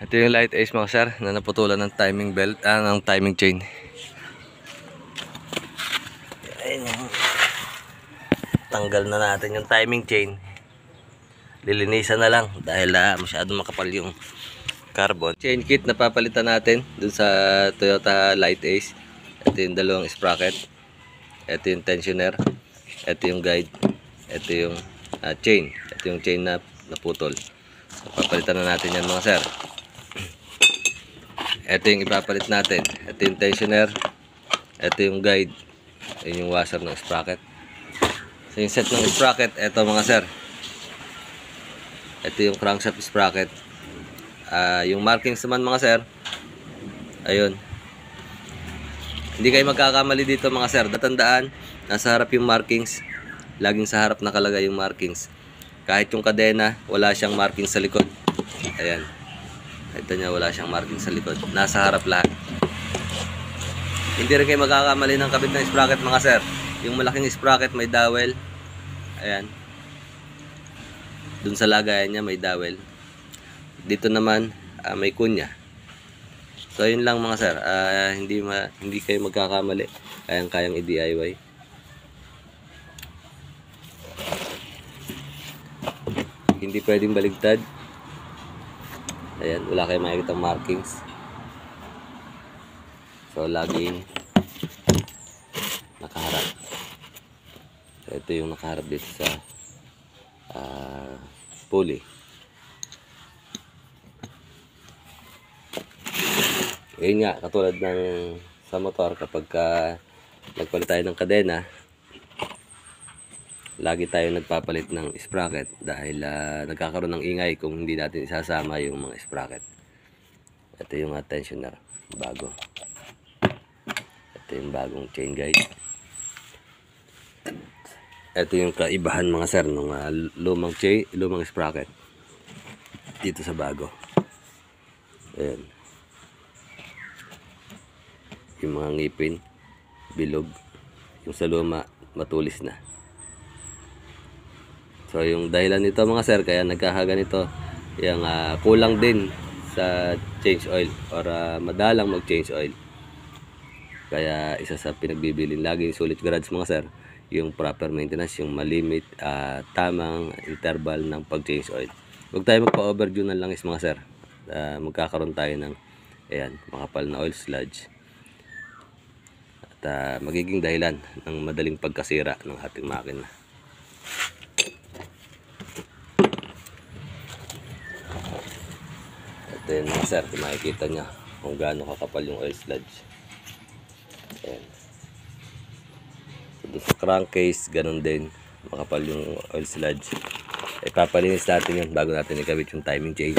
Ito yung light ace mga sir na naputulan ng timing belt, ng timing chain. Ayun, tanggal na natin yung timing chain. Lilinisan na lang dahil masyadong makapal yung carbon. Chain kit na papalitan natin dun sa Toyota Light Ace. Ito yung dalawang sprocket. Ito yung tensioner. Ito yung guide. Ito yung chain. Ito yung chain na naputol. So, papalitan na natin yan mga sir. Ito yung ipapalit natin. Ito yung tensioner. Ito yung guide. Ito yung washer ng sprocket. So yung set ng sprocket, ito mga sir. Ito yung crankshaft sprocket. Yung markings naman mga sir, ayun. Hindi kayo magkakamali dito mga sir. Tatandaan, nasa harap yung markings. Laging sa harap nakalagay yung markings. Kahit yung kadena, wala siyang markings sa likod. Ayan. Ito niya, wala siyang markings sa likod. Nasa harap lahat. Hindi rin kayo magkakamali ng kabit ng sprocket mga sir. Yung malaking sprocket may dowel. Ayan. Dun sa lagayan niya may dowel. Dito naman may kunya. So yun lang mga sir. Hindi kayo magkakamali. Kayang i-DIY. Hindi pwedeng baligtad. Ayan, wala kayong makikita markings. So laging nakaharap. So, ito yung nakaharap dito sa pulley. Ayun nga, katulad ng sa motor, kapag nagpalit tayo ng kadena, lagi tayo nagpapalit ng sprocket dahil nagkakaroon ng ingay kung hindi natin isasama yung mga sprocket. Ito yung tensioner, bago. Ito yung bagong chain guide. Ito yung kaibahan mga sir ng lumang sprocket dito sa bago. Ayan. Yung mga ngipin bilog, yung sa luma matulis na. So yung dahilan nito mga sir kaya nagkakaganito, yung kulang din sa change oil or madalang mag change oil. Kaya isa sa pinagbibilin lagi sulit garage mga sir, yung proper maintenance, yung malimit tamang interval ng pag change oil. Huwag tayo magpa-overdue ng langis mga sir. Magkakaroon tayo ng makapal na oil sludge. At magiging dahilan ng madaling pagkasira ng ating makina. Ito yun mga sir, makikita nyo kung gaano kakapal yung oil sludge. Ayan. So, sa crankcase, ganun din, makapal yung oil sludge. Ipapalinis natin yun bago natin ikabit yung timing chain.